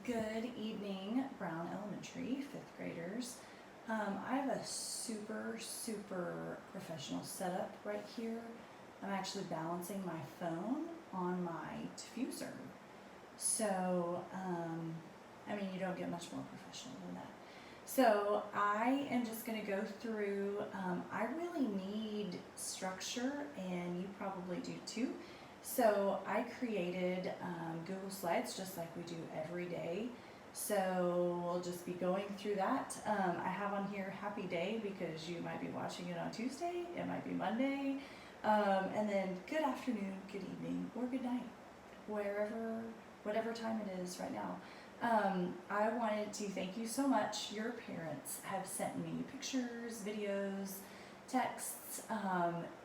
Good evening, Brown Elementary, fifth graders. I have a super professional setup right here. I'm actually balancing my phone on my diffuser. So, I mean, you don't get much more professional than that. So I am just going to go through, I really need structure, and you probably do too. So I created Google Slides just like we do every day. So we'll just be going through that. I have on here happy day because you might be watching it on Tuesday, it might be Monday, and then good afternoon, good evening, or good night, whatever time it is right now. I wanted to thank you so much. Your parents have sent me pictures, videos, texts.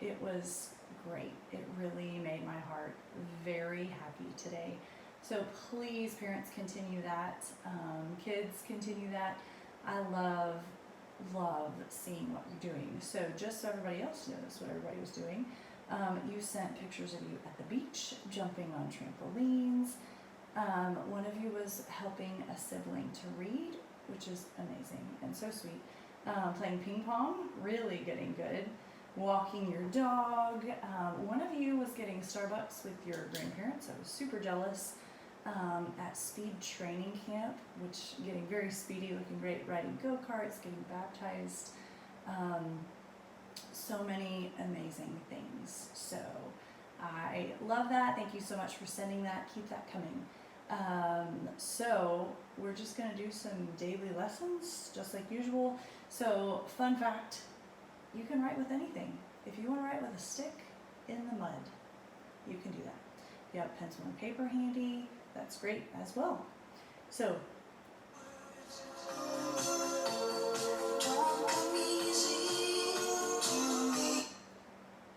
It was great. It really made my heart very happy today. So please, parents, continue that. Kids, continue that. I love seeing what you're doing. So just so everybody else knows what everybody was doing, you sent pictures of you at the beach, jumping on trampolines. One of you was helping a sibling to read, which is amazing and so sweet. Playing ping pong, really getting good. Walking your dog. One of you was getting Starbucks with your grandparents. I was super jealous. At speed training camp, which getting very speedy, looking great, riding go-karts, getting baptized. So many amazing things. So I love that. Thank you so much for sending that. Keep that coming. So we're just going to do some daily lessons, just like usual. So fun fact, you can write with anything. If you want to write with a stick in the mud, you can do that. If you have pencil and paper handy, that's great as well. So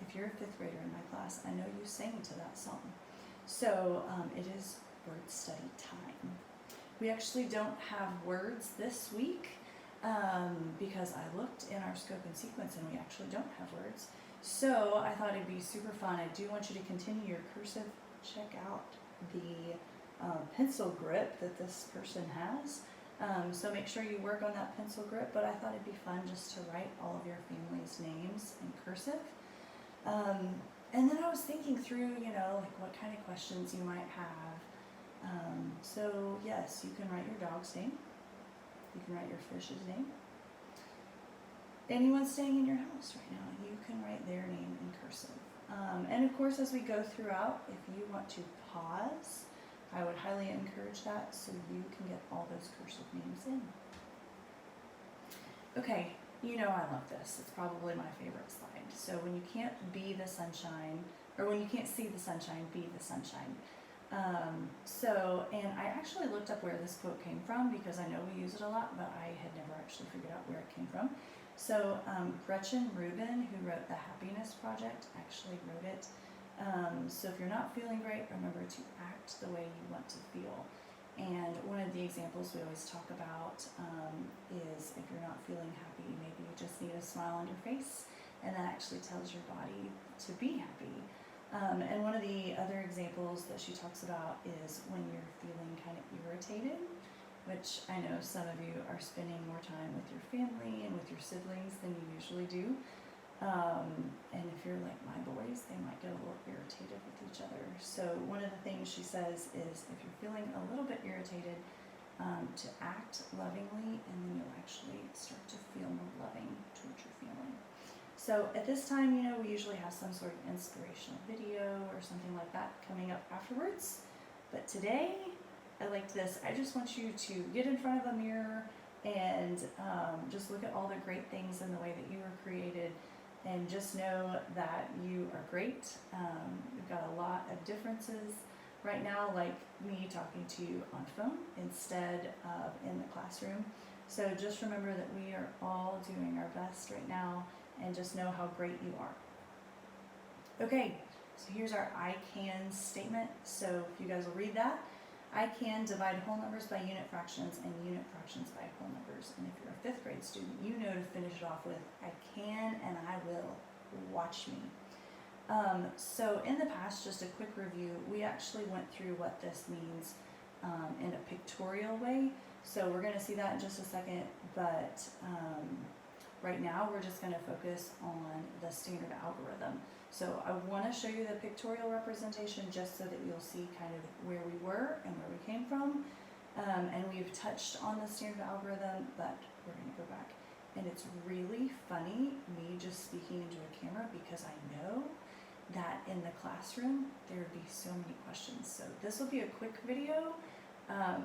if you're a fifth grader in my class, I know you sang to that song. So it is word study time. We actually don't have words this week because I looked in our scope and sequence and we actually don't have words. So I thought it'd be super fun. I do want you to continue your cursive. Check out the pencil grip that this person has. So make sure you work on that pencil grip, but I thought it'd be fun just to write all of your family's names in cursive. And then I was thinking through, like what kind of questions you might have. So yes, you can write your dog's name. You can write your fish's name. Anyone staying in your house right now, you can write their name in cursive. And of course, as we go throughout, if you want to pause, I would highly encourage that so you can get all those cursive names in. Okay, I love this. It's probably my favorite slide. So when you can't be the sunshine, or when you can't see the sunshine, be the sunshine. And I actually looked up where this quote came from because I know we use it a lot, but I had never actually figured out where it came from. So Gretchen Rubin, who wrote The Happiness Project, actually wrote it. So if you're not feeling great, remember to act the way you want to feel. And one of the examples we always talk about is if you're not feeling happy, maybe you just need a smile on your face, and that actually tells your body to be happy. And one of the other examples that she talks about is when you're feeling kind of irritated, which I know some of you are spending more time with your family and with your siblings than you usually do. And if you're like my boys, they might get a little irritated with each other. So one of the things she says is if you're feeling a little bit irritated, to act lovingly, and then you'll actually start to feel more loving towards your family. So at this time, we usually have some sort of inspirational video or something like that coming up afterwards. But today, I liked this. I just want you to get in front of a mirror and just look at all the great things in the way that you were created, and just know that you are great. We've got a lot of differences right now, like me talking to you on phone instead of in the classroom. So just remember that we are all doing our best right now, and just know how great you are. Okay, so here's our I can statement. So if you guys will read that. I can divide whole numbers by unit fractions and unit fractions by whole numbers. And if you're a fifth grade student, you know to finish it off with I can and I will. Watch me. So in the past, just a quick review, we actually went through what this means in a pictorial way. So we're going to see that in just a second, but right now we're just going to focus on the standard algorithm. So I want to show you the pictorial representation just so that you'll see kind of where we were and where we came from. And we've touched on the standard algorithm, but we're going to go back. And it's really funny, me just speaking into a camera, because I know that in the classroom, there would be so many questions. So this will be a quick video,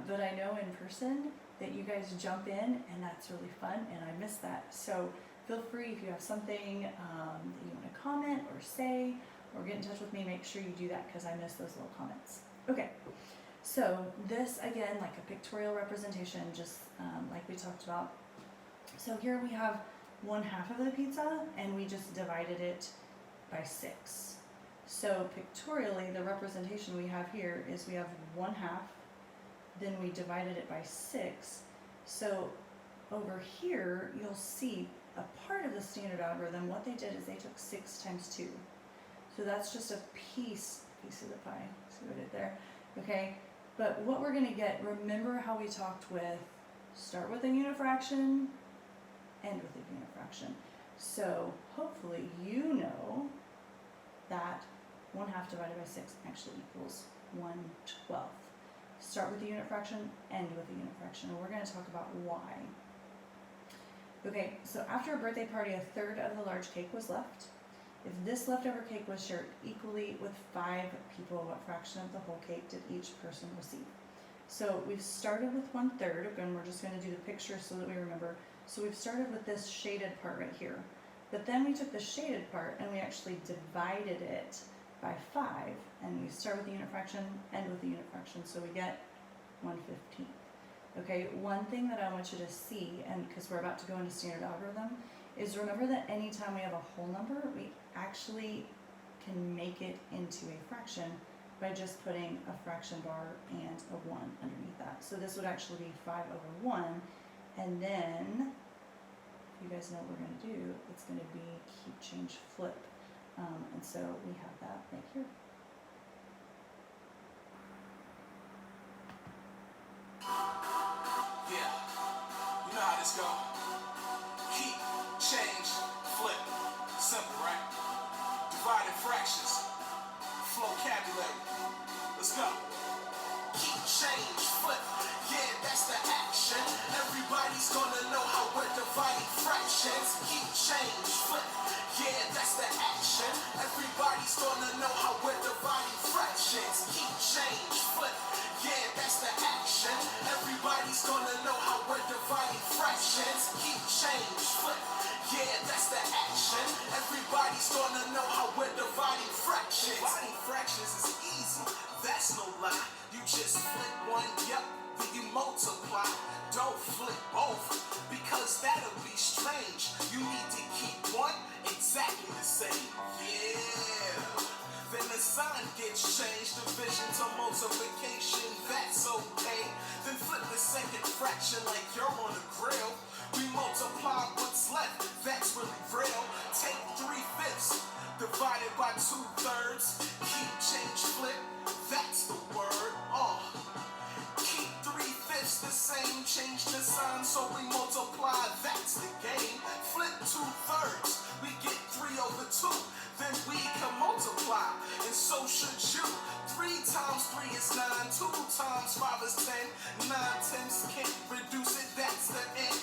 but I know in person that you guys jump in and that's really fun, and I miss that. So feel free, if you have something that you want to comment or say, or get in touch with me, make sure you do that, because I miss those little comments. Okay, so this, again, like a pictorial representation, just like we talked about. So here we have 1/2 of the pizza, and we just divided it by 6. So pictorially, the representation we have here is we have 1/2, then we divided it by 6. So over here, you'll see a part of the standard algorithm. What they did is they took 6 times 2. So that's just a piece of the pie. See what I did there? Okay, but what we're gonna get, remember how we talked with, start with a unit fraction, end with a unit fraction. So hopefully you know that 1/2 divided by 6 actually equals 1/12. Start with a unit fraction, end with a unit fraction, and we're going to talk about why. Okay, so after a birthday party, 1/3 of the large cake was left. If this leftover cake was shared equally with 5 people, what fraction of the whole cake did each person receive? So we've started with 1/3. Again, we're just going to do the picture so that we remember. So we've started with this shaded part right here. But then we took the shaded part and we actually divided it by 5. And we start with the unit fraction, end with the unit fraction. So we get 1/15. Okay, one thing that I want you to see, and because we're about to go into standard algorithm, is remember that anytime we have a whole number, we actually can make it into a fraction by just putting a fraction bar and a 1 underneath that. So this would actually be 5/1, and then, if you guys know what we're going to do, it's going to be keep, change, flip, and so we have that right here. Yeah, you know how this go. Keep, change, flip. Simple, right? Divided fractions. Vocabulary. Let's go. Keep, change, flip. Yeah, that's the action. Everybody's gonna know how we're dividing fractions. Keep, change, flip. Yeah, that's the action. Everybody's gonna know how we're dividing fractions. Keep, change, flip. Yeah, that's the action. Everybody's gonna know how we're dividing fractions. Keep, change, flip. Yeah, that's the action. Everybody's gonna know how we're dividing fractions. Dividing fractions is easy, that's no lie. You just flip one, yep, then you multiply. Don't flip both, because that'll be strange. You need to keep one exactly the same. Yeah. Then the sign gets changed, division to multiplication, that's okay. Then flip the second fraction like you're on a grill. We multiply what's left, that's really real. Take 3/5 divided by 2/3. Keep, change, flip, that's the word. Keep 3/5 the same, change the sign so we multiply, that's the game. Flip 2/3, we get 3/2. Then we can multiply, and so should you. 3 times 3 is 9, 2 times 5 is 10, 9/10 can't reduce it, that's the end.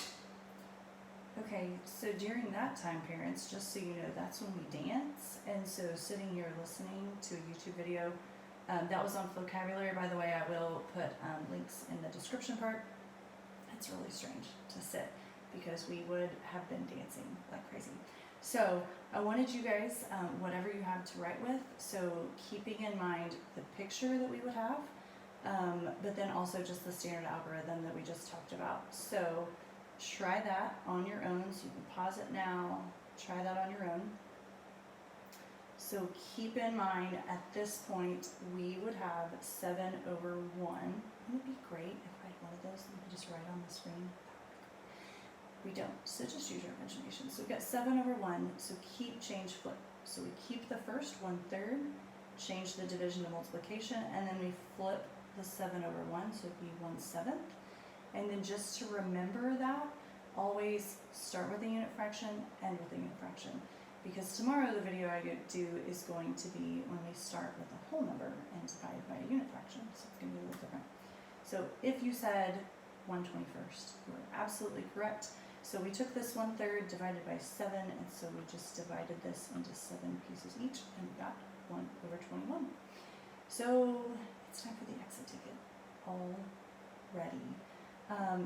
Okay, so during that time, parents, just so you know, that's when we dance. And so sitting here listening to a YouTube video, that was on vocabulary, by the way. I will put links in the description part. It's really strange to sit because we would have been dancing like crazy. So I wanted you guys, whatever you have to write with, so keeping in mind the picture that we would have, but then also just the standard algorithm that we just talked about. So try that on your own, so you can pause it now, try that on your own. So keep in mind, at this point, we would have 7/1. Wouldn't it be great if I had one of those and you could just write on the screen? We don't, so just use your imagination. So we've got 7/1, so keep, change, flip. So we keep the first 1/3, change the division to multiplication, and then we flip the 7 over 1, so it'd be 1/7. And then just to remember that, always start with a unit fraction, end with a unit fraction. Because tomorrow the video I do is going to be when we start with a whole number and divide by a unit fraction, so it's going to be a little different. So if you said 1/21st, you are absolutely correct. So we took this 1/3 divided by 7, and so we just divided this into 7 pieces each, and we got 1/21. So it's time for the exit ticket already.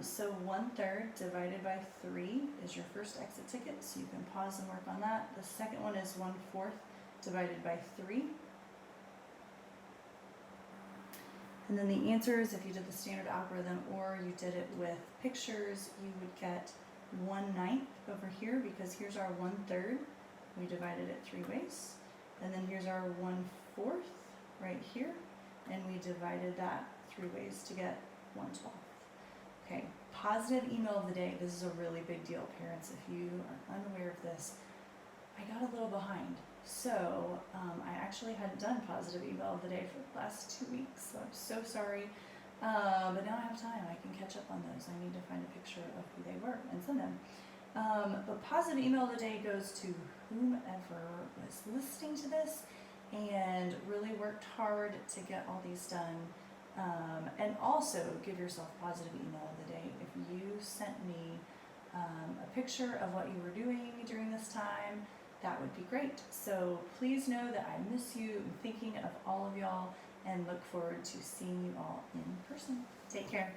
So 1/3 divided by 3 is your first exit ticket, so you can pause and work on that. The second one is 1/4 divided by 3. And then the answers, if you did the standard algorithm or you did it with pictures, you would get 1/9 over here, because here's our 1/3. We divided it 3 ways. And then here's our 1/4 right here, and we divided that 3 ways to get 1/12. Okay, positive email of the day. This is a really big deal, parents. If you are unaware of this, I got a little behind. So I actually hadn't done positive email of the day for the last 2 weeks, so I'm so sorry. But now I have time. I can catch up on those. I need to find a picture of who they were and send them. But positive email of the day goes to whomever was listening to this and really worked hard to get all these done. And also give yourself positive email of the day. If you sent me a picture of what you were doing during this time, that would be great. So please know that I miss you. I'm thinking of all of y'all and look forward to seeing you all in person. Take care.